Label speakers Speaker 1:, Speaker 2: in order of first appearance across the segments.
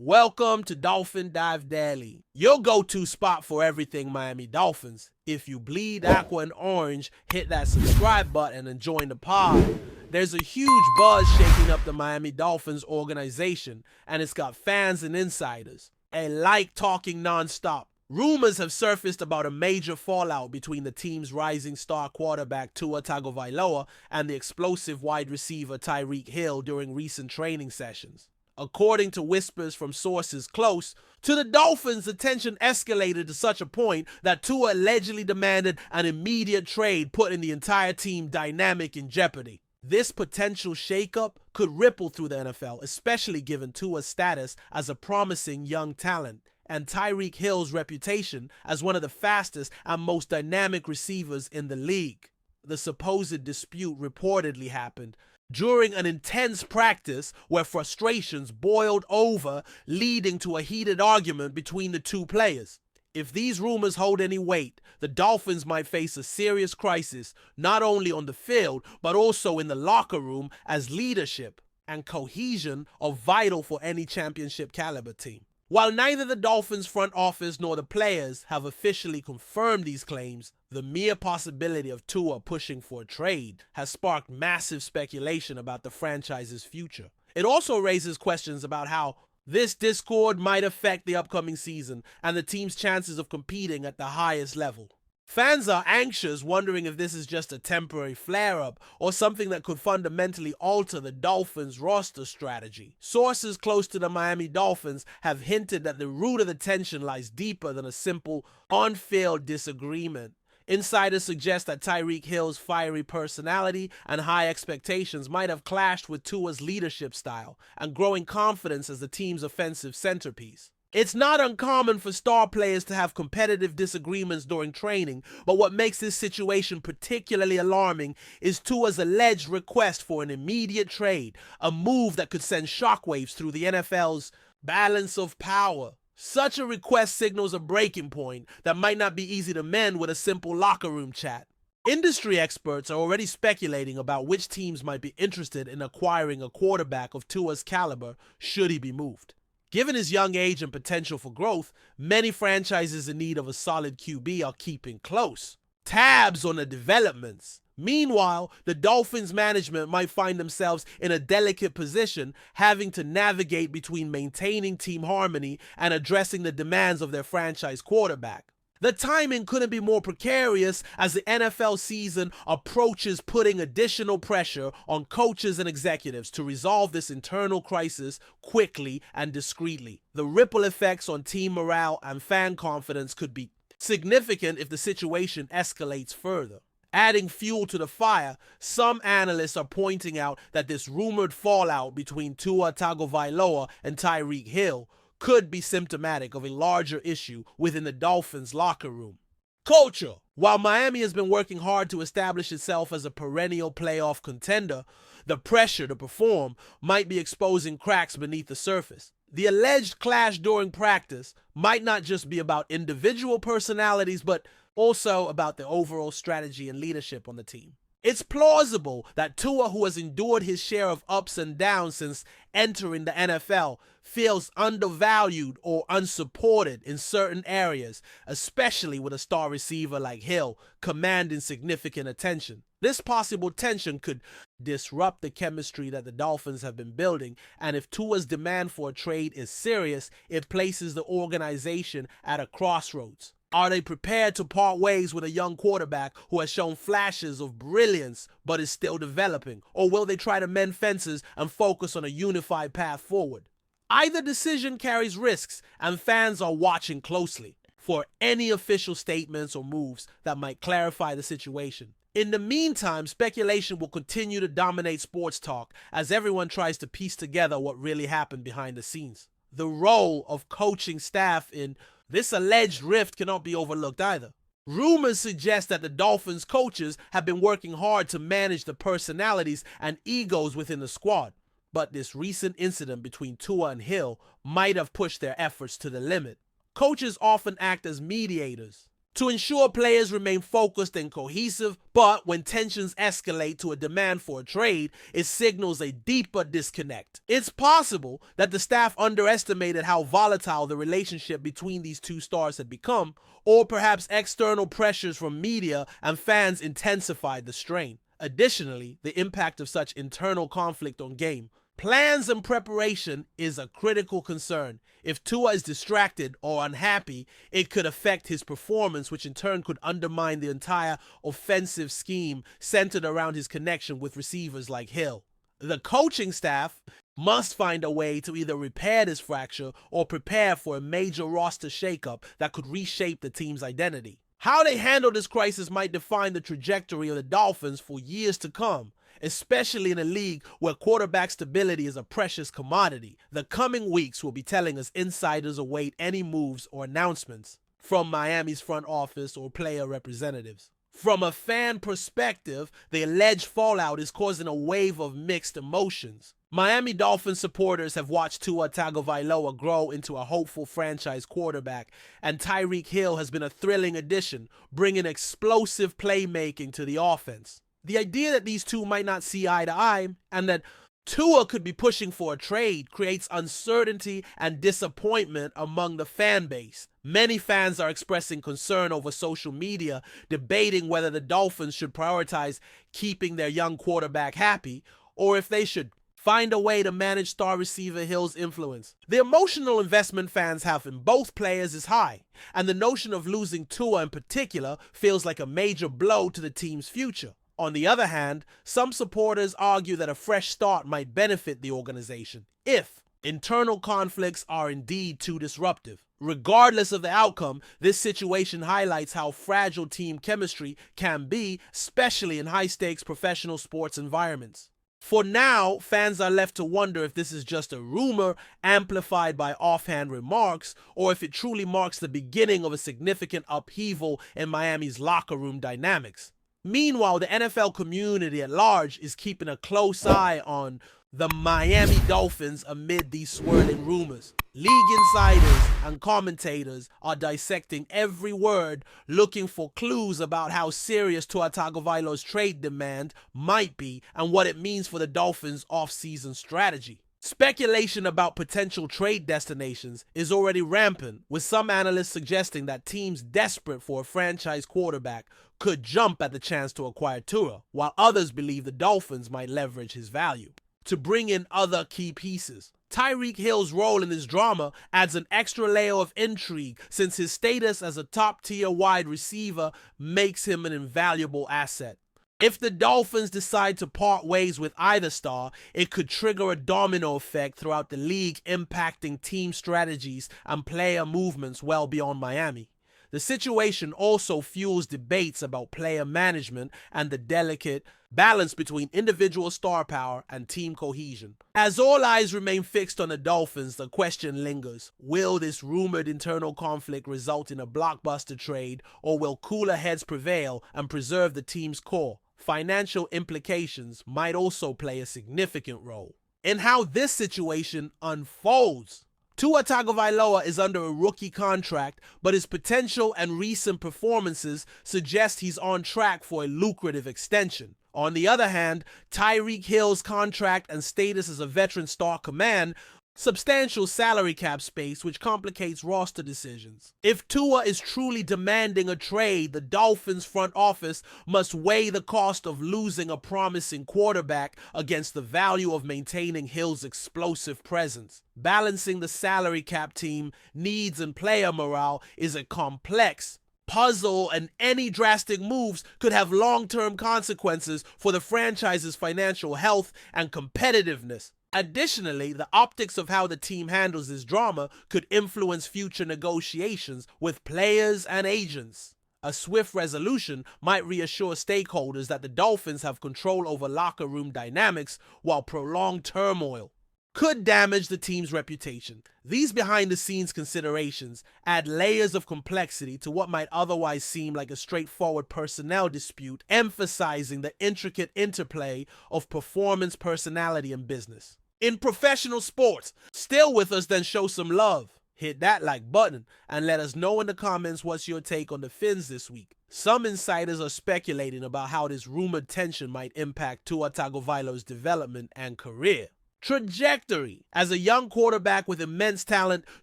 Speaker 1: Welcome to Dolphin Dive Daily, your go-to spot for everything Miami Dolphins. If you bleed aqua and orange, hit that subscribe button and join the pod. There's a huge buzz shaking up the Miami Dolphins organization, and it's got fans and insiders alike talking non-stop. Rumors have surfaced about a major fallout between the team's rising star quarterback Tua Tagovailoa and the explosive wide receiver TYREEK during recent training sessions. According to whispers from sources close to the Dolphins, the tension escalated to such a point that Tua allegedly demanded an immediate trade, putting the entire team dynamic in jeopardy. This potential shakeup could ripple through the NFL, especially given Tua's status as a promising young talent and TYREEK Hill's reputation as one of the fastest and most dynamic receivers in the league. The supposed dispute reportedly happened during an intense practice where frustrations boiled over, leading to a heated argument between the two players. If these rumors hold any weight, the Dolphins might face a serious crisis, not only on the field, but also in the locker room, as leadership and cohesion are vital for any championship caliber team. While neither the Dolphins front office nor the players have officially confirmed these claims, the mere possibility of Tua pushing for a trade has sparked massive speculation about the franchise's future. It also raises questions about how this discord might affect the upcoming season and the team's chances of competing at the highest level. Fans are anxious, wondering if this is just a temporary flare-up or something that could fundamentally alter the Dolphins' roster strategy. Sources close to the Miami Dolphins have hinted that the root of the tension lies deeper than a simple on-field disagreement. Insiders suggest that TYREEK Hill's fiery personality and high expectations might have clashed with Tua's leadership style and growing confidence as the team's offensive centerpiece. It's not uncommon for star players to have competitive disagreements during training, but what makes this situation particularly alarming is Tua's alleged request for an immediate trade, a move that could send shockwaves through the NFL's balance of power. Such a request signals a breaking point that might not be easy to mend with a simple locker room chat. Industry experts are already speculating about which teams might be interested in acquiring a quarterback of Tua's caliber should he be moved. Given his young age and potential for growth, many franchises in need of a solid QB are keeping close tabs on the developments. Meanwhile, the Dolphins management might find themselves in a delicate position, having to navigate between maintaining team harmony and addressing the demands of their franchise quarterback. The timing couldn't be more precarious as the NFL season approaches, putting additional pressure on coaches and executives to resolve this internal crisis quickly and discreetly. The ripple effects on team morale and fan confidence could be significant if the situation escalates further. Adding fuel to the fire, some analysts are pointing out that this rumored fallout between Tua Tagovailoa and TYREEK Hill could be symptomatic of a larger issue within the Dolphins' locker room. Culture. While Miami has been working hard to establish itself as a perennial playoff contender, the pressure to perform might be exposing cracks beneath the surface. The alleged clash during practice might not just be about individual personalities, but also about the overall strategy and leadership on the team. It's plausible that Tua, who has endured his share of ups and downs since entering the NFL, feels undervalued or unsupported in certain areas, especially with a star receiver like Hill commanding significant attention. This possible tension could disrupt the chemistry that the Dolphins have been building, and if Tua's demand for a trade is serious, it places the organization at a crossroads. Are they prepared to part ways with a young quarterback who has shown flashes of brilliance but is still developing? Or will they try to mend fences and focus on a unified path forward? Either decision carries risks, and fans are watching closely for any official statements or moves that might clarify the situation. In the meantime, speculation will continue to dominate sports talk as everyone tries to piece together what really happened behind the scenes. The role of coaching staff in this alleged rift cannot be overlooked either. Rumors suggest that the Dolphins coaches have been working hard to manage the personalities and egos within the squad, but this recent incident between Tua and Hill might have pushed their efforts to the limit. Coaches often act as mediators. to ensure players remain focused and cohesive, but when tensions escalate to a demand for a trade, it signals a deeper disconnect. It's possible that the staff underestimated how volatile the relationship between these two stars had become, or perhaps external pressures from media and fans intensified the strain. Additionally, the impact of such internal conflict on game plans and preparation is a critical concern. If Tua is distracted or unhappy, it could affect his performance, which in turn could undermine the entire offensive scheme centered around his connection with receivers like Hill. The coaching staff must find a way to either repair this fracture or prepare for a major roster shakeup that could reshape the team's identity. How they handle this crisis might define the trajectory of the Dolphins for years to come, especially in a league where quarterback stability is a precious commodity. The coming weeks will be telling us. Insiders await any moves or announcements from Miami's front office or player representatives. From a fan perspective, the alleged fallout is causing a wave of mixed emotions. Miami Dolphins supporters have watched Tua Tagovailoa grow into a hopeful franchise quarterback, and TYREEK Hill has been a thrilling addition, bringing explosive playmaking to the offense. The idea that these two might not see eye to eye and that Tua could be pushing for a trade creates uncertainty and disappointment among the fan base. Many fans are expressing concern over social media, debating whether the Dolphins should prioritize keeping their young quarterback happy or if they should find a way to manage star receiver Hill's influence. The emotional investment fans have in both players is high, and the notion of losing Tua in particular feels like a major blow to the team's future. On the other hand, some supporters argue that a fresh start might benefit the organization if internal conflicts are indeed too disruptive. Regardless of the outcome, this situation highlights how fragile team chemistry can be, especially in high-stakes professional sports environments. For now, fans are left to wonder if this is just a rumor amplified by offhand remarks, or if it truly marks the beginning of a significant upheaval in Miami's locker room dynamics. Meanwhile, the NFL community at large is keeping a close eye on the Miami Dolphins amid these swirling rumors. League insiders and commentators are dissecting every word, looking for clues about how serious Tua Tagovailoa's trade demand might be and what it means for the Dolphins' off-season strategy. Speculation about potential trade destinations is already rampant, with some analysts suggesting that teams desperate for a franchise quarterback could jump at the chance to acquire Tua, while others believe the Dolphins might leverage his value to bring in other key pieces. TYREEK Hill's role in this drama adds an extra layer of intrigue, since his status as a top-tier wide receiver makes him an invaluable asset. If the Dolphins decide to part ways with either star, it could trigger a domino effect throughout the league, impacting team strategies and player movements well beyond Miami. The situation also fuels debates about player management and the delicate balance between individual star power and team cohesion. As all eyes remain fixed on the Dolphins, the question lingers: will this rumored internal conflict result in a blockbuster trade, or will cooler heads prevail and preserve the team's core? Financial implications might also play a significant role in how this situation unfolds. Tua Tagovailoa is under a rookie contract, but his potential and recent performances suggest he's on track for a lucrative extension. On the other hand, TYREEK Hill's contract and status as a veteran star command substantial salary cap space, which complicates roster decisions. If Tua is truly demanding a trade, the Dolphins front office must weigh the cost of losing a promising quarterback against the value of maintaining Hill's explosive presence. Balancing the salary cap team needs and player morale is a complex puzzle, and any drastic moves could have long-term consequences for the franchise's financial health and competitiveness. Additionally, the optics of how the team handles this drama could influence future negotiations with players and agents. A swift resolution might reassure stakeholders that the Dolphins have control over locker room dynamics, while prolonged turmoil could damage the team's reputation. These behind-the-scenes considerations add layers of complexity to what might otherwise seem like a straightforward personnel dispute, emphasizing the intricate interplay of performance, personality, and business. In professional sports, still with us, then show some love. Hit that like button and let us know in the comments what's your take on the Finns this week. Some insiders are speculating about how this rumored tension might impact Tua Tagovailoa's development and career trajectory. As a young quarterback with immense talent,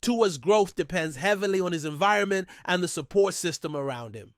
Speaker 1: Tua's growth depends heavily on his environment and the support system around him.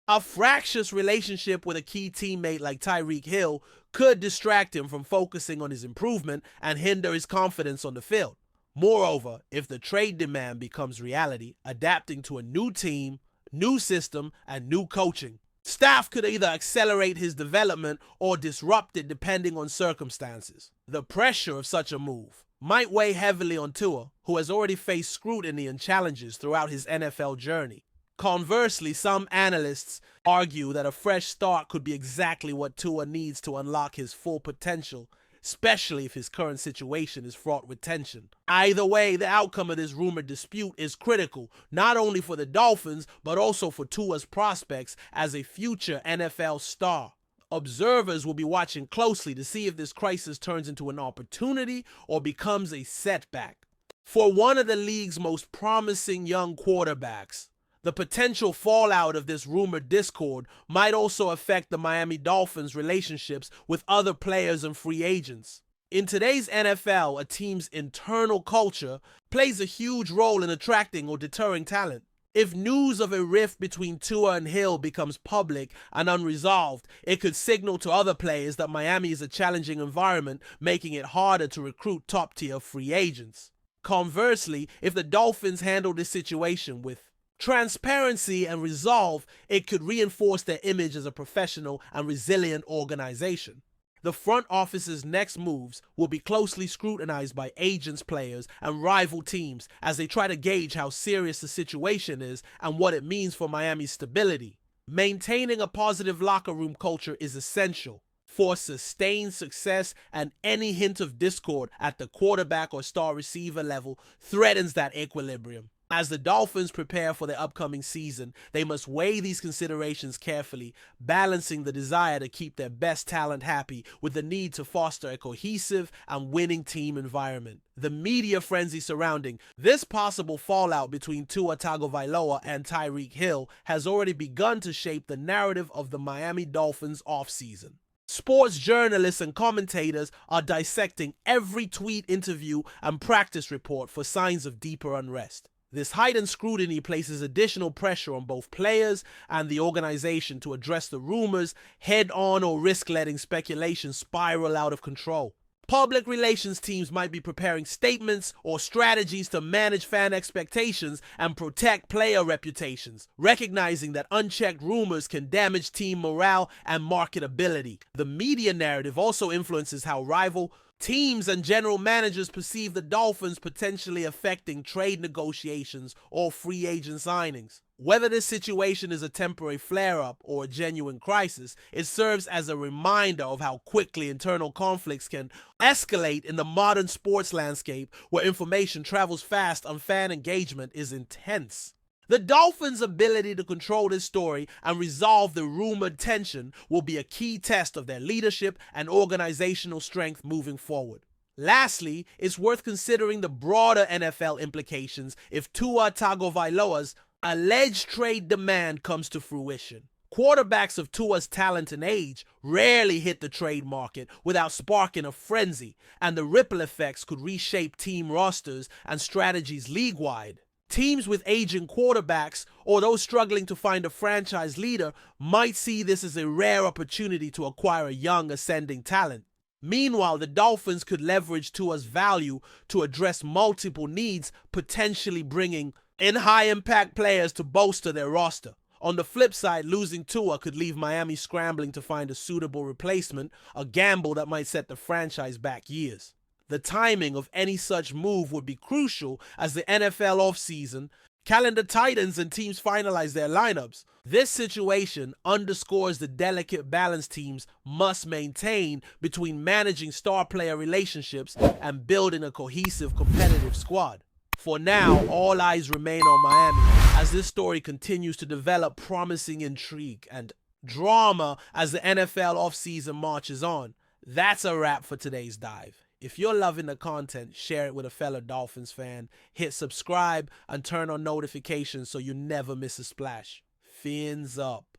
Speaker 1: A fractious relationship with a key teammate like Tyreek Hill could distract him from focusing on his improvement and hinder his confidence on the field. Moreover, if the trade demand becomes reality, adapting to a new team, new system, and new coaching, staff could either accelerate his development or disrupt it depending on circumstances. The pressure of such a move might weigh heavily on Tua, who has already faced scrutiny and challenges throughout his NFL journey. Conversely, some analysts argue that a fresh start could be exactly what Tua needs to unlock his full potential, especially if his current situation is fraught with tension. Either way, the outcome of this rumored dispute is critical, not only for the Dolphins, but also for Tua's prospects as a future NFL star. Observers will be watching closely to see if this crisis turns into an opportunity or becomes a setback. For one of the league's most promising young quarterbacks, the potential fallout of this rumored discord might also affect the Miami Dolphins' relationships with other players and free agents. In today's NFL, a team's internal culture plays a huge role in attracting or deterring talent. If news of a rift between Tua and Hill becomes public and unresolved, it could signal to other players that Miami is a challenging environment, making it harder to recruit top-tier free agents. Conversely, if the Dolphins handle this situation with transparency and resolve, it could reinforce their image as a professional and resilient organization. The front office's next moves will be closely scrutinized by agents, players, and rival teams as they try to gauge how serious the situation is and what it means for Miami's stability. Maintaining a positive locker room culture is essential for sustained success, and any hint of discord at the quarterback or star receiver level threatens that equilibrium. As the Dolphins prepare for their upcoming season, they must weigh these considerations carefully, balancing the desire to keep their best talent happy with the need to foster a cohesive and winning team environment. The media frenzy surrounding this possible fallout between Tua Tagovailoa and Tyreek Hill has already begun to shape the narrative of the Miami Dolphins offseason. Sports journalists and commentators are dissecting every tweet, interview, and practice report for signs of deeper unrest. This heightened scrutiny places additional pressure on both players and the organization to address the rumors head-on or risk letting speculation spiral out of control. Public relations teams might be preparing statements or strategies to manage fan expectations and protect player reputations, recognizing that unchecked rumors can damage team morale and marketability. The media narrative also influences how rival teams and general managers perceive the Dolphins, potentially affecting trade negotiations or free agent signings. Whether this situation is a temporary flare-up or a genuine crisis, it serves as a reminder of how quickly internal conflicts can escalate in the modern sports landscape, where information travels fast and fan engagement is intense. The Dolphins' ability to control this story and resolve the rumored tension will be a key test of their leadership and organizational strength moving forward. Lastly, it's worth considering the broader NFL implications if Tua Tagovailoa's alleged trade demand comes to fruition. Quarterbacks of Tua's talent and age rarely hit the trade market without sparking a frenzy, and the ripple effects could reshape team rosters and strategies league-wide. Teams with aging quarterbacks or those struggling to find a franchise leader might see this as a rare opportunity to acquire a young ascending talent. Meanwhile, the Dolphins could leverage Tua's value to address multiple needs, potentially bringing in high-impact players to bolster their roster. On the flip side, losing Tua could leave Miami scrambling to find a suitable replacement, a gamble that might set the franchise back years. The timing of any such move would be crucial as the NFL offseason calendar tightens and teams finalize their lineups. This situation underscores the delicate balance teams must maintain between managing star player relationships and building a cohesive, competitive squad. For now, all eyes remain on Miami as this story continues to develop promising intrigue and drama as the NFL offseason marches on. That's a wrap for today's dive. If you're loving the content, share it with a fellow Dolphins fan. Hit subscribe and turn on notifications so you never miss a splash. Fins up.